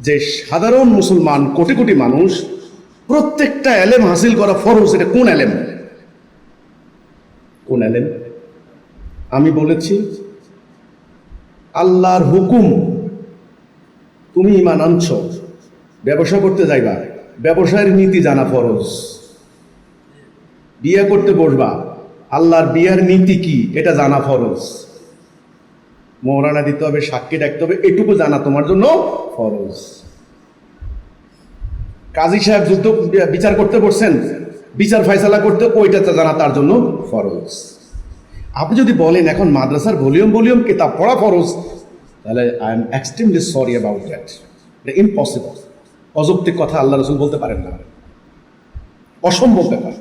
যে সাধারণ মুসলমান কোটি কোটি মানুষ প্রত্যেকটা এলেম হাসিল করা ফরজ। এটা কোন এলেম? কোন এলেম? আমি বলেছি আল্লাহর হুকুম, তুমি ঈমান আনছ, ব্যবসা করতে যাইবা, ব্যবসায়ের নীতি জানা ফরজ। বিয়ে করতে বসবা, আল্লাহর বিয়ের নীতি কি এটা জানা ফরজ। মোহরানা দিতে হবে, সাক্ষী ডাকতে হবে, এটুকু জানা তোমার জন্য ফরজ। কাজী সাহেব যুদ্ধ বিচার করতে বসছেন, বিচার ফয়সালা করতে, ওইটা জানা তার জন্য ফরজ। আপনি যদি বলেন এখন মাদ্রাসার ভলিউম ভলিউম কিতাব পড়া ফরজ, তাহলে I am extremely sorry about that. এটা ইম্পসিবল। অযৌক্তিক কথা আল্লাহ রসুল বলতে পারেন না, অসম্ভব ব্যাপার।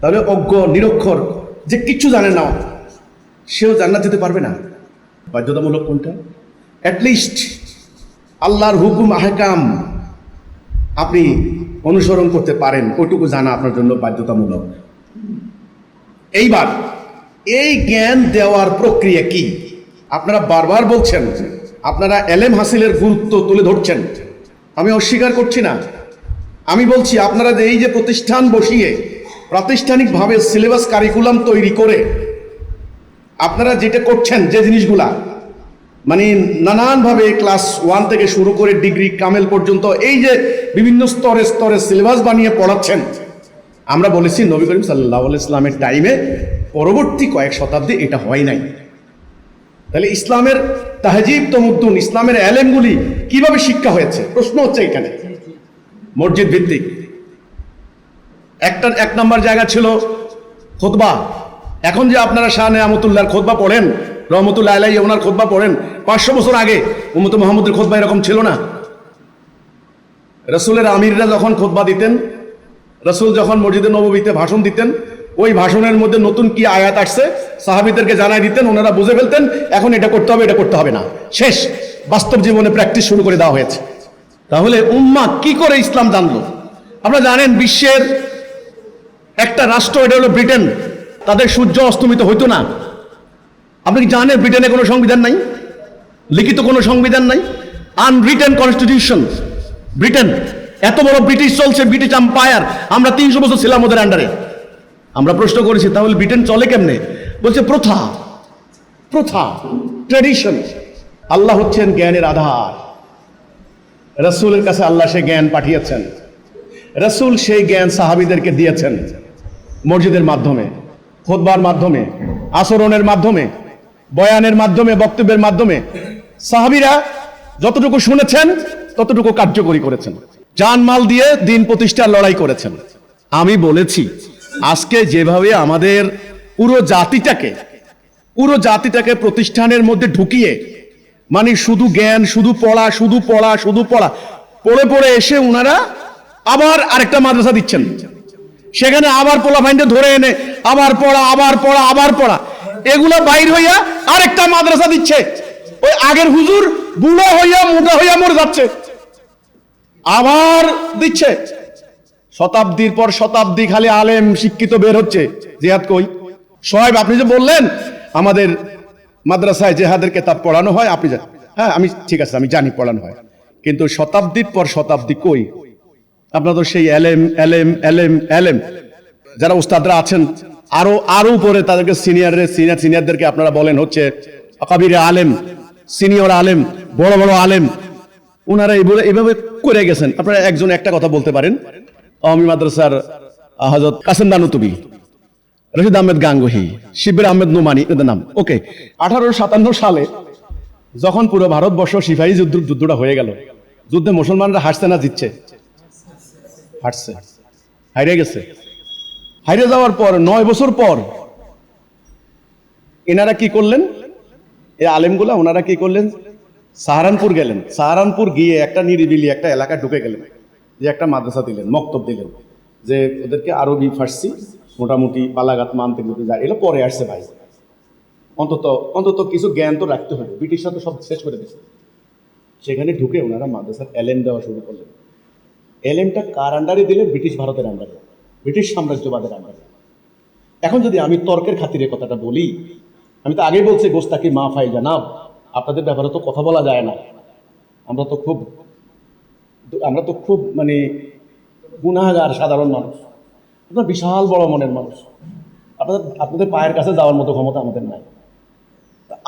তাহলে অজ্ঞ নিরক্ষর যে কিচ্ছু জানে না, সেও জান্নাত যেতে পারবে না। বাধ্যতামূলক কোনটা? অ্যাটলিস্ট আল্লাহর হুকুম আহকাম আপনি অনুসরণ করতে পারেন, ওইটুকু জানা আপনার জন্য বাধ্যতামূলক। এইবার এই জ্ঞান দেওয়ার প্রক্রিয়া কি? আপনারা বারবার বলছেন, আপনারা এলেম হাসিলের গুরুত্ব তুলে ধরছেন, আমি অস্বীকার করছি না। আমি বলছি আপনারা যে এই যে প্রতিষ্ঠান বসিয়ে প্রাতিষ্ঠানিকভাবে সিলেবাস কারিকুলাম তৈরি করে আপনারা যেটা করছেন, যে জিনিসগুলা মানে নানানভাবে ক্লাস 1 থেকে শুরু করে ডিগ্রি কামেল পর্যন্ত এই যে বিভিন্ন স্তরে স্তরে সিলেবাস বানিয়ে পড়াচ্ছেন, আমরা বলেছি নবী করিম সাল্লাল্লাহু আলাইহি ওয়াসাল্লামের টাইমে পরবর্তী কয়েক শতাব্দী এটা হয় নাই। তাহলে ইসলামের তাহজিব তমুদ্দুন, ইসলামের এলেমগুলি কিভাবে শিক্ষা হয়েছে? প্রশ্ন হচ্ছে এখানে। মসজিদ ভিত্তিক এক নম্বর জায়গা ছিল খুতবা। এখন যে আপনারা শাহ নেয়ামতুল্লাহর খুতবা পড়েন, রহমতুল্লাহ আলাইহি ওনার খুতবা পড়েন, 500 বছর আগে উম্মতে মুহাম্মদের খুতবা এরকম ছিল না। রাসূলের আমিররা যখন খুতবা দিতেন, রাসূল যখন মসজিদে নববীতে ভাষণ দিতেন, ওই ভাষণের মধ্যে নতুন কি আয়াত আসছে সাহাবীদেরকে জানাই দিতেন, ওনারা বুঝে ফেলতেন এখন এটা করতে হবে, এটা করতে হবে না, শেষ। বাস্তব জীবনে প্র্যাকটিস শুরু করে দেওয়া হয়েছে। তাহলে উম্মাহ কি করে ইসলাম জানলো? আপনারা জানেন বিশ্বের একটা রাষ্ট্র, এটা হলো ব্রিটেন, তাদের সূর্য অস্তমিত হইতো না। আপনি কি জানেন ব্রিটেনে কোনো সংবিধান নাই, লিখিত কোনো সংবিধান নাই, আনরিটেন কনস্টিটিউশন। ব্রিটেন এত বড় ব্রিটিশ চলছে, ব্রিটিশ এম্পায়ার, আমরা 300 বছর ছিলাম ওদের আন্ডারে। আমরা প্রশ্ন করেছি তাহলে ব্রিটেন চলে কেমনে? বলছে প্রথা, প্রথা, ট্র্যাডিশন। আল্লাহ হচ্ছেন জ্ঞানের আধার, রাসূলের কাছে আল্লাহ সে জ্ঞান পাঠিয়েছেন, রাসূল সেই জ্ঞান সাহাবীদেরকে দিয়েছেন মসজিদের মাধ্যমে, খুতবার মাধ্যমে, আচরণের মাধ্যমে, বয়ানের মাধ্যমে, বক্তব্যের মাধ্যমে। সাহাবীরা যতটুকু শুনেছেন ততটুকু কার্যকরী করেছেন, জানমাল দিয়ে দিন প্রতিষ্ঠার লড়াই করেছেন। আমি বলেছি আজকে যেভাবে আমাদের পুরো জাতিটাকে প্রতিষ্ঠানের মধ্যে ঢুকিয়ে, মানে শুধু জ্ঞান, শুধু পড়া, শুধু পড়া, শুধু পড়া, পড়ে পড়ে এসে ওনারা আবার আরেকটা মাদ্রাসা দিচ্ছেন, সেখানে আবার পোলা ভাইন্ডে ধরে এনে আবার পড়া, আবার পড়া, আবার পড়া, এগুলো বাইর হইয়া আরেকটা মাদ্রাসা দিচ্ছে। ওই আগের হুজুর বুড়ো হইয়া মোটা হইয়া মরে যাচ্ছে, আবার দিচ্ছে। শতাব্দীর পর শতাব্দী খালি আলেম শিক্ষিত বের হচ্ছে। জিহাদ কই? সোহাইব, আপনি যে বললেন আমাদের মাদ্রাসায় জেহাদের কিতাব পড়ানো হয়, আপনি হ্যাঁ, আমি ঠিক আছে, আমি জানি পড়ানো হয়, কিন্তু শতাব্দীর পর শতাব্দী কই? আপনারা তো সেই এলেম এলেম এলেম এলেম, যারা উস্তাদরা আছেন আরো উপরে তাদেরকে সিনিয়রদেরকে আপনারা বলেন হচ্ছে আকাবিরে আলেম, সিনিয়র আলেম, বড় বড় আলেম, ওনারা এইভাবে করে গেছেন। আপনারা একজন একটা কথা বলতে পারেন, আওয়ামী মাদ্রাসার হযরত কাসেম দানুতুবি, রশিদ আহমেদ গাঙ্গুহি, শিবির আহমেদ নোমানি, এদের নাম। ওকে, 1857 সালে যখন পুরো ভারতবর্ষ সিপাহী যুদ্ধটা হয়ে গেল, যুদ্ধে মুসলমানরা হারছে না জিতছে? হারছে, হারিয়ে গেছে। হারিয়ে যাওয়ার পর 9 বছর পর এনারা কি করলেন? এই আলেমগুলা ওনারা কি করলেন? সাহারানপুর গেলেন। সাহারানপুর গিয়ে একটা নিরিবিলি একটা এলাকায় ঢুকে গেলেন, যে একটা মাদ্রাসা দিলেন, মক্তব দিলেন, যে ওদেরকে আরবি ফার্সি মোটামুটি বালাগাত মানতে যায়, এগুলো পরে আসছে ভাই, অন্তত কিছু জ্ঞান তো রাখতে হবে, ব্রিটিশরা তো সব শেষ করে দিয়েছে। সেখানে ঢুকে ওনারা মাদ্রাসার এলেম দেওয়া শুরু করলেন। এলেমটা কার আন্ডারে দিলেন? ব্রিটিশ ভারতের আন্ডারে, ব্রিটিশ সাম্রাজ্যবাদের আন্ডারে। এখন যদি আমি তর্কের খাতিরে কথাটা বলি, আমি তো আগেই বলছি গোস্তাকি মাফাই জানাব, আপনাদের ব্যাপারে তো কথা বলা যায় না, আমরা তো খুব আমরা তো খুব মানে গুনাহগার সাধারণ মানুষ, আপনার বিশাল বড় মনের মানুষ, আপনাদের পায়ের কাছে যাওয়ার মতো ক্ষমতা আমাদের নাই।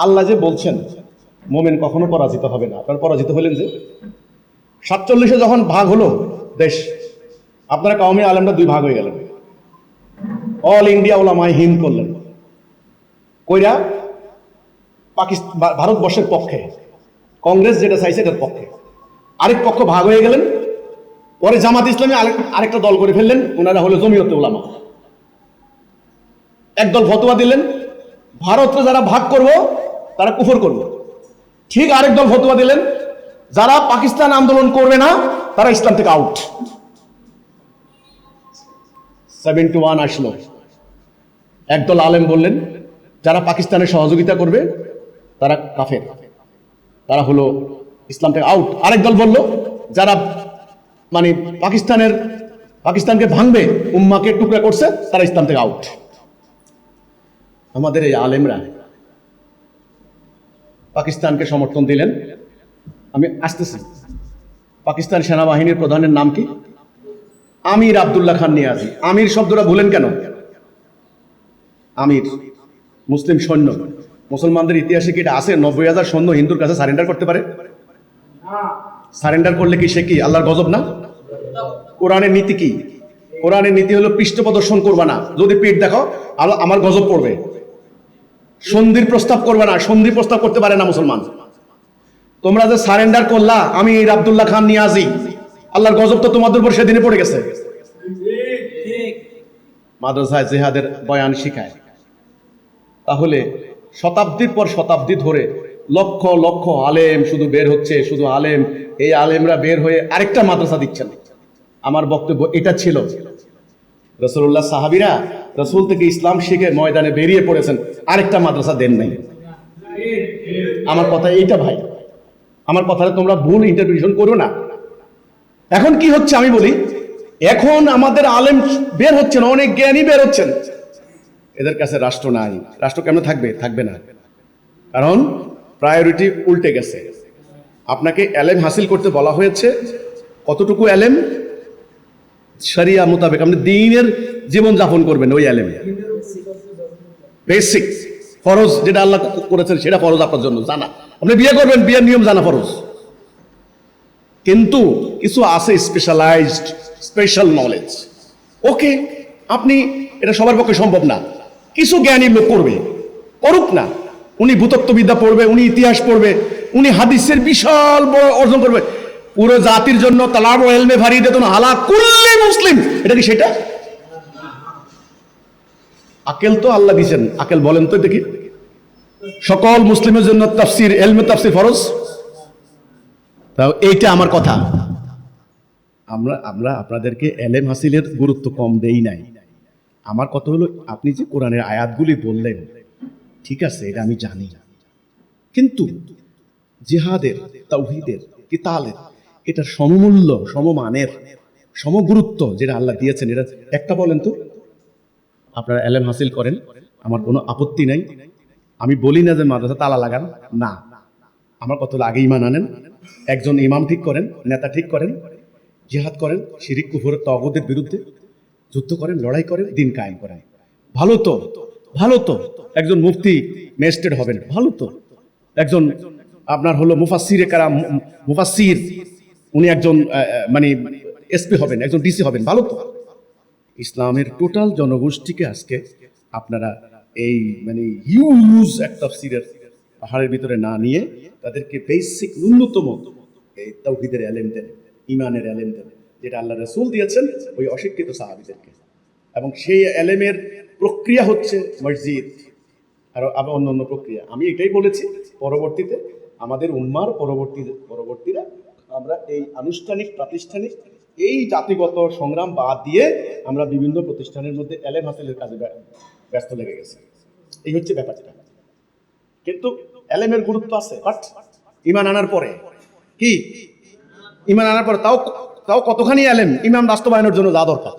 আল্লাহ যে বলছেন মোমেন কখনো পরাজিত হবে না, আপনারা পরাজিত হলেন যে 47-এ যখন ভাগ হলো দেশ, আপনারা কওমি আলেমরা 2 ভাগ হয়ে গেলেন, অল ইন্ডিয়া ওলামায়ে হিন্দ করলেন, কইরা পাকিস্তান ভারতবর্ষের পক্ষে, কংগ্রেস যেটা চাইছে এটার পক্ষে, আরেক পক্ষ ভাগ হয়ে গেলেন। পরে জামাত ইসলামী আরেকটা দল করে ফেললেন, ওনারা হলো জমিয়তে উলামা। একদল ফতোয়া দিলেন ভারতকে যারা ভাগ করব তারা কুফর করব, ঠিক আরেক দল ফতোয়া দিলেন যারা পাকিস্তান আন্দোলন করবে না তারা ইসলাম থেকে আউট। 7-1 আসলো। একদল আলেম বললেন যারা পাকিস্তানের সহযোগিতা করবে তারা কাফের, তারা হলো ইসলাম থেকে আউট। আরেক দল বলল যারা মানে পাকিস্তানকে ভাঙবে, উম্মাকে টুকরা করছে, তারা ইসলাম থেকে আউট। আমাদের এই আলেমরা পাকিস্তানকে সমর্থন দিলেন। আমি আসতেছি, পাকিস্তান সেনাবাহিনীর প্রধানের নাম কি? আমির আব্দুল্লাহ খান নিয়াজি। আমির শব্দটা ভুলেন কেন? আমির মুসলিম সৈন্য, মুসলমানদের ইতিহাসে কি এটা আছে? 90,000 সৈন্য হিন্দুর কাছে সারেন্ডার করতে পারে? সারেন্ডার করলে কি সে কি আল্লাহর গজব না? কোরআনের নীতি কি? কোরআনের নীতি হলো পৃষ্ঠ প্রদর্শন করবা না, যদি পিঠ দেখো আমার গজব পড়বে। সন্ধির প্রস্তাব করবে না, সন্ধি প্রস্তাব করতে পারে না মুসলমান। তোমরা যে সারেন্ডার করলা আমির আব্দুল্লাহ খান নিয়াজি, আল্লাহর গজব তো তোমাদের উপর সেদিনে পড়ে গেছে। মাদ্রাসায় জিহাদের বয়ান শিখায়। তাহলে শতাব্দীর পর শতাব্দী ধরে লক্ষ লক্ষ আলেম শুধু বের হচ্ছে, শুধু আলেম, এই আলেমরা বের হয়ে আরেকটা মাদ্রাসা দিচ্ছেন। আমার বক্তব্য এটা ছিল, রাসূলুল্লাহ সাহাবীরা রাসূল থেকে ইসলাম শিখে ময়দানে বেরিয়ে পড়েছেন, আরেকটা মাদ্রাসা দেন নাই। আমার কথা এইটা ভাই, আমার কথাটা তোমরা ভুল ইন্টারপ্রিটেশন করো না। এখন কি হচ্ছে আমি বলি, এখন আমাদের আলেম বের হচ্ছেন, অনেক জ্ঞানী বের হচ্ছেন, এদের কাছে রাষ্ট্র নাই। রাষ্ট্র কেমন থাকবে? থাকবে না, কারণ প্রায়োরিটি উল্টে গেছে। আপনাকে এলেম হাসিল করতে বলা হয়েছে, কতটুকু এলেম? শরিয়া মোতাবেক আপনি দ্বীনের জীবন যাপন করবেন, ওই এলেমে বেসিক ফরজ যেটা আল্লাহ করেছেন সেটা ফরজ আপনার জন্য জানা। আপনি বিয়ে করবেন, বিয়ের নিয়ম জানা ফরজ। কিন্তু কিছু আছে স্পেশালাইজড, স্পেশাল নলেজ, ওকে আপনি এটা সবার পক্ষে সম্ভব না। কিছু জ্ঞানী লোক করবে, করুক না। উনি ভূতত্ত্ববিদ্যা পড়বে, উনি ইতিহাস পড়বে, উনি হাদিসের বিশাল বড় অর্জন করবে, পুরো জাতির জন্য তালাবু ইলমে ফারিদাতুন আলা কুল্লি মুসলিম। এটা কি সেটা? আকেল তো আল্লাহ দিয়েছেন, আকেল বলেন তো দেখি, সকল মুসলিমের জন্য তাফসির, ইলমে তাফসির ফরজ। তাও এইটা আমার কথা। আমরা আপনাদেরকে এলেম হাসিলের গুরুত্ব কম দেই নাই। আমার কথা হলো, আপনি যে কোরআনের আয়াতগুলি বললেন ঠিক আছে, এটা আমি জানি, কিন্তু জিহাদের, তাওহীদের, কিতালের এটা সমমূল্য, সমমানের, সমগুরুত্ব যেটা আল্লাহ দিয়েছেন, এটা একটা বলেন তো। আপনারা এলেম হাসিল করেন, আমার কোনো আপত্তি নাই। আমি বলি না যে মাদ্রাসা তালা লাগান, না। আমার কথা হলো আগে ঈমান আনেন, একজন ইমাম ঠিক করেন, নেতা ঠিক করেন, জিহাদ করেন, শিরিক কুফরের তাগুতের বিরুদ্ধে যুদ্ধ করেন, লড়াই করেন, দিন কায়েম করেন। ভালো তো, ভালো তো। একজন মুফতি ম্যাজিস্ট্রেট হবেন, ভালো তো। একজন আপনার হলো মুফাসসিরে কারাম, মুফাসসির, উনি একজন মানে এসপি হবেন, একজন ডিসি হবেন, ভালো তো। ইসলামের টোটাল জনগোষ্ঠীকে আজকে আপনারা এই মানে হিউজ এক তাফসীরের পাহাড়ের ভিতরে না নিয়ে তাদেরকে বেসিক ন্যূনতম এই তাওহীদের ইলম দেন, ঈমানের ইলম দেন, যেটা আল্লাহ রাসূল দিয়েছেন ওই অশিক্ষিত সাহাবীদেরকে। এবং সেই ইলমের প্রক্রিয়া হচ্ছে মসজিদ আর অন্যান্য প্রক্রিয়া। আমি এটাই বলেছি, পরবর্তীতে আমাদের উম্মার পরবর্তীরা আমরা এই আনুষ্ঠানিক প্রাতিষ্ঠানিক এই জাতিগত সংগ্রাম বাদ দিয়ে আমরা বিভিন্ন প্রতিষ্ঠানের মধ্যে এলেম হাসিলের কাজে ব্যস্ত লেগে গেছে। এই হচ্ছে ব্যাপারটা। কিন্তু এলেমের গুরুত্ব আছে, বাট ঈমান আনার পরে কি, ঈমান আনার পরে তাও কতখানি এলেম ইমান বাস্তবায়নের জন্য যা দরকার